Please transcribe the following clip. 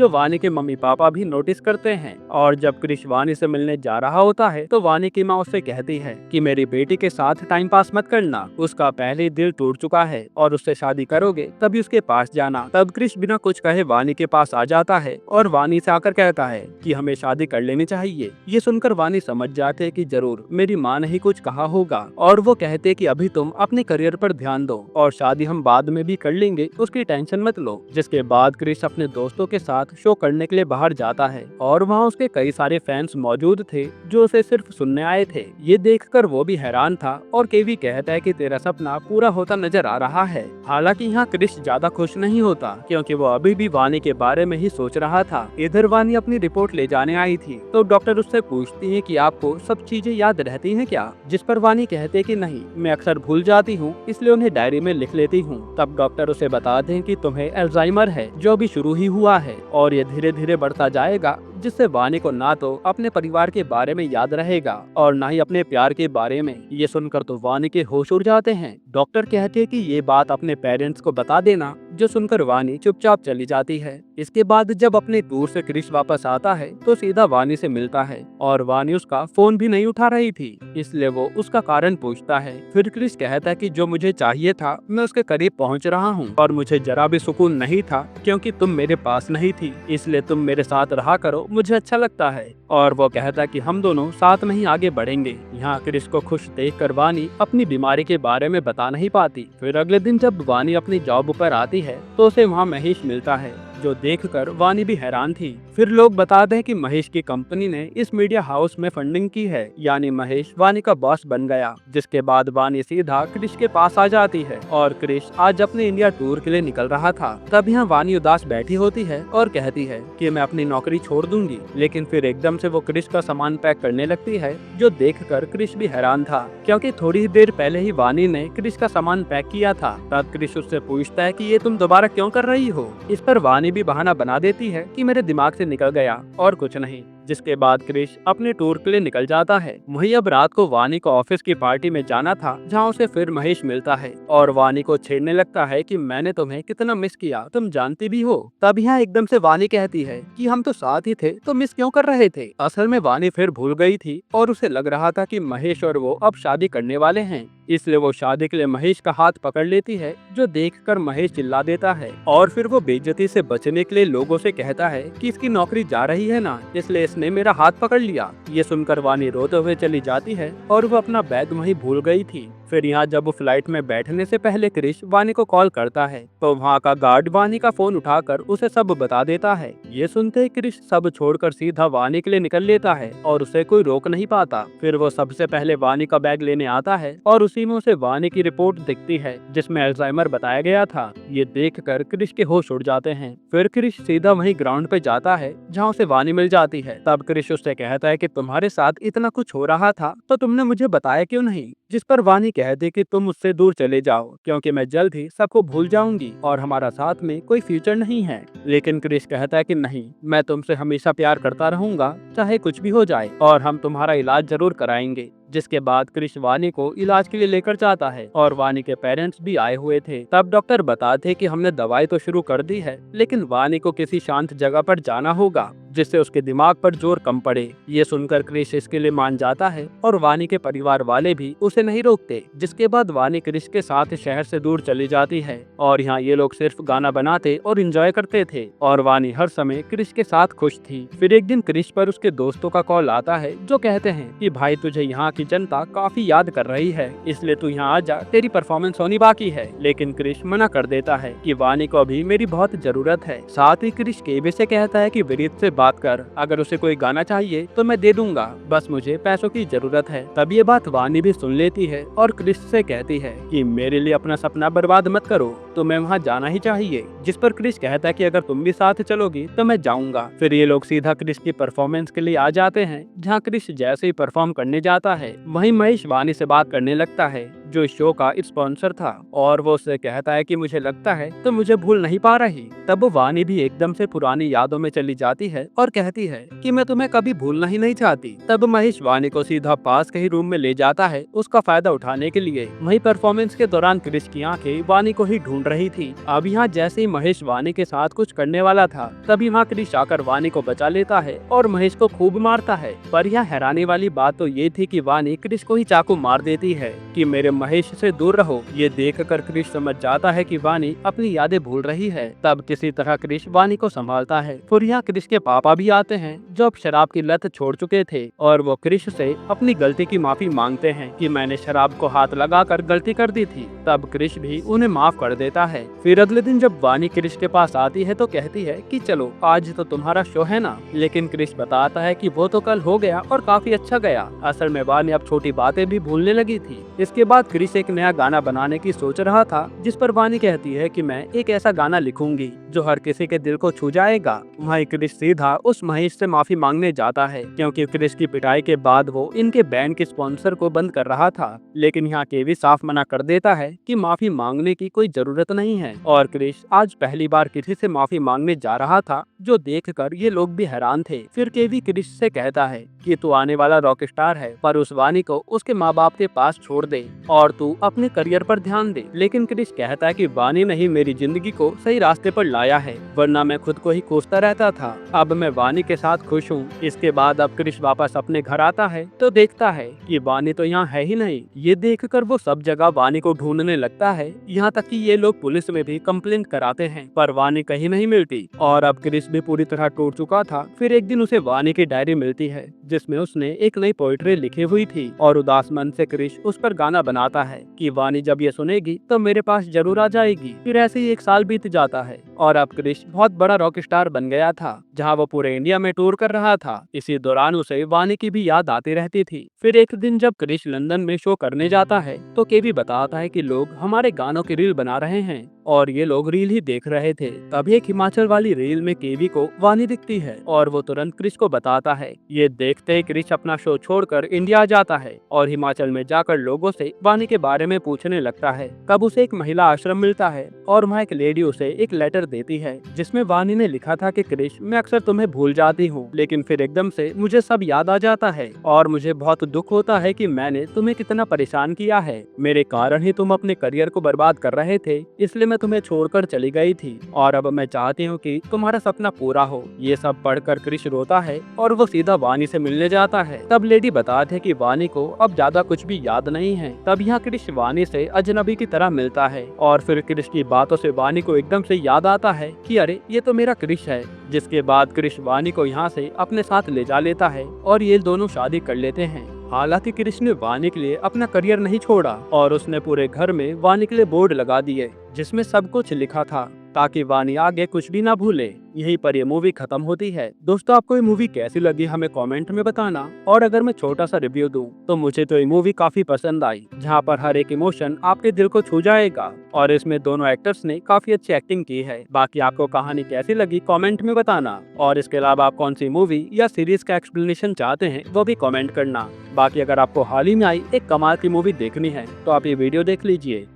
जो वानी के मम्मी पापा भी नोटिस करते हैं। और जब क्रिश वानी से मिलने जा रहा होता है तो वानी की माँ उससे कहती है कि मेरी बेटी के साथ टाइम पास मत करना, उसका पहले ही दिल टूट चुका है और उससे शादी करोगे तभी उसके पास जाना। तब क्रिश बिना कुछ कहे वानी के पास आ जाता है और वानी से आकर कहता है कि हमें शादी कर लेनी चाहिए। ये सुनकर वानी समझ जाते हैं कि जरूर मेरी माँ ने ही कुछ कहा होगा और वो कहते कि अभी तुम अपने करियर पर ध्यान दो और शादी हम बाद में भी कर लेंगे, उसकी टेंशन मत लो। जिसके बाद क्रिश अपने दोस्तों के साथ शो करने के लिए बाहर जाता है और वहाँ उसके कई सारे फैंस मौजूद थे जो उसे सिर्फ सुनने आए थे। ये देखकर वो भी हैरान था और केवी कहता है कि तेरा सपना पूरा होता नजर आ रहा है। हालांकि यहाँ क्रिश ज्यादा खुश नहीं होता क्योंकि वो अभी भी वानी के बारे में ही सोच रहा था। इधर वानी अपनी रिपोर्ट ले जाने आई थी तो डॉक्टर उससे पूछती है कि आपको सब चीजें याद रहती हैं क्या? जिस पर वानी कहते कि नहीं, मैं अक्सर भूल जाती हूँ इसलिए उन्हें डायरी में लिख लेती हूँ। तब डॉक्टर उसे बताते हैं कि तुम्हें अल्जाइमर है जो अभी शुरू ही हुआ है और ये धीरे धीरे बढ़ता जाएगा, जिससे वानी को ना तो अपने परिवार के बारे में याद रहेगा और ना ही अपने प्यार के बारे में। ये सुनकर तो वानी के होश उड़ जाते हैं। डॉक्टर कहते हैं कि ये बात अपने पेरेंट्स को बता देना, जो सुनकर वानी चुपचाप चली जाती है। इसके बाद जब अपने टूर से क्रिश वापस आता है तो सीधा वानी से मिलता है और वानी उसका फोन भी नहीं उठा रही थी, इसलिए वो उसका कारण पूछता है। फिर क्रिश कहता है कि जो मुझे चाहिए था मैं उसके करीब पहुंच रहा हूं और मुझे जरा भी सुकून नहीं था क्योंकि तुम मेरे पास नहीं थी, इसलिए तुम मेरे साथ रहा करो, मुझे अच्छा लगता है। और वो कहता कि हम दोनों साथ में ही आगे बढ़ेंगे। यहाँ क्रिश को खुश देखकर वानी अपनी बीमारी के बारे में बता नहीं पाती। फिर अगले दिन जब वानी अपनी जॉब पर आती है तो उसे वहाँ महेश मिलता है, जो देखकर वानी भी हैरान थी। फिर लोग बताते हैं कि महेश की कंपनी ने इस मीडिया हाउस में फंडिंग की है, यानी महेश वानी का बॉस बन गया। जिसके बाद वानी सीधा क्रिश के पास आ जाती है और क्रिश आज अपने इंडिया टूर के लिए निकल रहा था। तब यहाँ वानी उदास बैठी होती है और कहती है कि मैं अपनी नौकरी छोड़ दूंगी, लेकिन फिर एकदम से वो क्रिश का सामान पैक करने लगती है, जो देखकर क्रिश भी हैरान था क्योंकि थोड़ी ही देर पहले ही वानी ने क्रिश का सामान पैक किया था। तब क्रिश उससे पूछता है कि ये तुम दोबारा क्यों कर रही हो? इस पर वानी भी बहाना बना देती है कि मेरे दिमाग से निकल गया और कुछ नहीं। जिसके बाद क्रिश अपने टूर के लिए निकल जाता है। वहीं अब रात को वानी को ऑफिस की पार्टी में जाना था, जहां उसे फिर महेश मिलता है और वानी को छेड़ने लगता है कि मैंने तुम्हें कितना मिस किया, तुम जानती भी हो। तब यहाँ एकदम से वानी कहती है कि हम तो साथ ही थे तो मिस क्यों कर रहे थे? असल में वानी फिर भूल गई थी और उसे लग रहा था कि महेश और वो अब शादी करने वाले हैं, इसलिए वो शादी के लिए महेश का हाथ पकड़ लेती है, जो देखकर महेश चिल्ला देता है और फिर वो बेइज्जती से बचने के लिए लोगों से कहता है कि इसकी नौकरी जा रही है ना, इसलिए इसने मेरा हाथ पकड़ लिया। ये सुनकर वानी रोते हुए चली जाती है और वो अपना बैग वहीं भूल गई थी। फिर यहाँ जब वो फ्लाइट में बैठने से पहले क्रिश वानी को कॉल करता है तो वहाँ का गार्ड वानी का फोन उठाकर उसे सब बता देता है। ये सुनते ही क्रिश सब छोड़कर सीधा वानी के लिए निकल लेता है और उसे कोई रोक नहीं पाता। फिर वो सबसे पहले वानी का बैग लेने आता है और उसी में उसे वानी की रिपोर्ट दिखती है जिसमें अल्जाइमर बताया गया था। ये देखकर क्रिश के होश उड़ जाते हैं। फिर क्रिश सीधा वहीं ग्राउंड पे जाता है जहाँ उसे वानी मिल जाती है। तब क्रिश उससे कहता है कि तुम्हारे साथ इतना कुछ हो रहा था तो तुमने मुझे बताया क्यों नहीं? जिस पर वानी कहती कि तुम मुझसे दूर चले जाओ क्योंकि मैं जल्द ही सबको भूल जाऊंगी और हमारा साथ में कोई फ्यूचर नहीं है। लेकिन क्रिश कहता है कि नहीं, मैं तुमसे हमेशा प्यार करता रहूंगा चाहे कुछ भी हो जाए और हम तुम्हारा इलाज जरूर कराएंगे। जिसके बाद क्रिश वानी को इलाज के लिए लेकर जाता है और वानी के पेरेंट्स भी आए हुए थे। तब डॉक्टर बताते कि हमने दवाई तो शुरू कर दी है, लेकिन वानी को किसी शांत जगह पर जाना होगा जिससे उसके दिमाग पर जोर कम पड़े। ये सुनकर क्रिश इसके लिए मान जाता है और वानी के परिवार वाले भी उसे नहीं रोकते। जिसके बाद वानी क्रिश के साथ शहर से दूर चली जाती है और यहाँ ये लोग सिर्फ गाना बनाते और एंजॉय करते थे और वानी हर समय क्रिश के साथ खुश थी। फिर एक दिन क्रिश पर उसके दोस्तों का कॉल आता है जो कहते हैं कि भाई तुझे यहाँ की जनता काफी याद कर रही है, इसलिए तू यहाँ आ जा, तेरी परफॉर्मेंस होनी बाकी है। लेकिन क्रिश मना कर देता है कि वानी को अभी मेरी बहुत जरूरत है। साथ ही क्रिश केबी से कहता है कि विनीत से बात कर, अगर उसे कोई गाना चाहिए तो मैं दे दूंगा, बस मुझे पैसों की जरूरत है। तब ये बात वानी भी सुन लेती है और क्रिश से कहती है कि मेरे लिए अपना सपना बर्बाद मत करो, तुम्हें वहाँ जाना ही चाहिए। जिस पर क्रिश कहता है कि अगर तुम भी साथ चलोगी तो मैं जाऊंगा। फिर ये लोग सीधा क्रिश की परफॉर्मेंस के लिए आ जाते हैं, जहाँ क्रिश जैसे ही परफॉर्म करने जाता है वहीं महेश वानी से बात करने लगता है, जो इस शो का स्पॉन्सर था, और वो उससे कहता है कि मुझे लगता है तो मुझे भूल नहीं पा रही। तब वानी भी एकदम से पुरानी यादों में चली जाती है और कहती है कि मैं तुम्हें कभी भूलना ही नहीं चाहती। तब महेश वानी को सीधा पास के ही रूम में ले जाता है उसका फायदा उठाने के लिए। वहीं परफॉर्मेंस के दौरान क्रिश की आंखें वानी को ही ढूंढ रही थी। अब यहाँ जैसे ही महेश वानी के साथ कुछ करने वाला था, तभी वहाँ क्रिश आकर वानी को बचा लेता है और महेश को खूब मारता है। पर यह हैरानी वाली बात तो ये थी कि वानी क्रिश को ही चाकू मार देती है कि मेरे महेश से दूर रहो। ये देखकर क्रिश समझ जाता है कि वानी अपनी यादें भूल रही है। तब किसी तरह क्रिश वानी को संभालता है। फिर यहाँ क्रिश के पापा भी आते हैं जो अब शराब की लत छोड़ चुके थे, और वो क्रिश से अपनी गलती की माफी मांगते हैं कि मैंने शराब को हाथ लगाकर गलती कर दी थी। तब क्रिश भी उन्हें माफ कर देता है। फिर अगले दिन जब वानी क्रिश के पास आती है तो कहती है कि चलो आज तो तुम्हारा शो है ना, लेकिन क्रिश बताता है कि वो तो कल हो गया और काफी अच्छा गया। असल में वानी अब छोटी बातें भी भूलने लगी थी। इसके बाद क्रिश एक नया गाना बनाने की सोच रहा था, जिस पर वानी कहती है कि मैं एक ऐसा गाना लिखूंगी जो हर किसी के दिल को छू जाएगा। वहीं क्रिश सीधा उस महेश से माफी मांगने जाता है, क्योंकि क्रिश की पिटाई के बाद वो इनके बैंड के स्पॉन्सर को बंद कर रहा था। लेकिन यहाँ केवी साफ मना कर देता है कि माफी मांगने की कोई जरूरत नहीं है, और क्रिश आज पहली बार किसी से माफी मांगने जा रहा था, जो देखकर ये लोग भी हैरान थे। फिर केवी क्रिश से कहता है कि तू आने वाला रॉक स्टार है, पर उस वानी को उसके माँ बाप के पास छोड़ दे और तू अपने करियर पर ध्यान दे। लेकिन क्रिश कहता है कि वानी नहीं मेरी जिंदगी को सही रास्ते पर लाया है, वरना मैं खुद को ही कोसता रहता था। अब मैं वानी के साथ खुश हूँ। इसके बाद अब क्रिश वापस अपने घर आता है तो देखता है कि वानी तो यहाँ है ही नहीं। ये देखकर वो सब जगह वानी को ढूंढने लगता है, यहाँ तक कि ये लोग पुलिस में भी कंप्लेंट कराते हैं, पर वानी कहीं नहीं मिलती। और अब क्रिश भी पूरी तरह टूट चुका था। फिर एक दिन उसे वानी की डायरी मिलती है, जिसमें उसने एक नई पोइट्री लिखी हुई थी, और उदास मन से क्रिश उस पर गाना बनाता है कि वानी जब ये सुनेगी तो मेरे पास जरूर आ जाएगी। फिर ऐसे ही एक साल बीत जाता है और अब क्रिश बहुत बड़ा रॉक स्टार बन गया था, जहाँ वो पूरे इंडिया में टूर कर रहा था। इसी दौरान उसे वानी की भी याद आती रहती थी। फिर एक दिन जब क्रिश लंदन में शो करने जाता है तो केवी बताता है कि लोग हमारे गानों की रील बना रहे हैं, और ये लोग रील ही देख रहे थे। तभी एक हिमाचल वाली रील में केवी को वानी दिखती है, और वो तुरंत क्रिश को बताता है। ये देखते ही क्रिश अपना शो छोड़कर इंडिया आ जाता है और हिमाचल में जाकर लोगों से वानी के बारे में पूछने लगता है। तब उसे एक महिला आश्रम मिलता है, और वहाँ एक लेडी उसे एक लेटर देती है, जिसमें वानी ने लिखा था कि क्रिश मैं अक्सर तुम्हें भूल जाती हूँ, लेकिन फिर एकदम से मुझे सब याद आ जाता है, और मुझे बहुत दुख होता है कि मैंने तुम्हें कितना परेशान किया है। मेरे कारण ही तुम अपने करियर को बर्बाद कर रहे थे, इसलिए मैं तुम्हें छोड़कर चली गई थी, और अब मैं चाहती हूँ कि तुम्हारा सपना पूरा हो। ये सब पढ़कर क्रिश रोता है और वो सीधा वानी से मिलने जाता है। तब लेडी बताते हैं कि वानी को अब ज्यादा कुछ भी याद नहीं है। तब यहाँ क्रिश वानी से अजनबी की तरह मिलता है, और फिर क्रिश की बातों से वानी को एकदम से याद आता है कि अरे ये तो मेरा क्रिश है। जिसके बाद क्रिश वानी को यहाँ से अपने साथ ले जा लेता है और ये दोनों शादी कर लेते हैं। हालांकि क्रिश ने वानी के लिए अपना करियर नहीं छोड़ा, और उसने पूरे घर में वानी के लिए बोर्ड लगा दिए, जिसमें सब कुछ लिखा था, ताकि वानी आगे कुछ भी ना भूले। यहीं पर ये मूवी खत्म होती है। दोस्तों, आपको ये मूवी कैसी लगी हमें कमेंट में बताना। और अगर मैं छोटा सा रिव्यू दूं तो मुझे तो ये मूवी काफी पसंद आई, जहां पर हर एक इमोशन आपके दिल को छू जाएगा, और इसमें दोनों एक्टर्स ने काफी अच्छी एक्टिंग की है। बाकी आपको कहानी कैसी लगी कमेंट में बताना, और इसके अलावा आप कौन सी मूवी या सीरीज का एक्सप्लेनेशन चाहते हैं वो भी कमेंट करना। बाकी अगर आपको हाल ही में आई एक कमाल की मूवी देखनी है तो आप ये वीडियो देख लीजिए।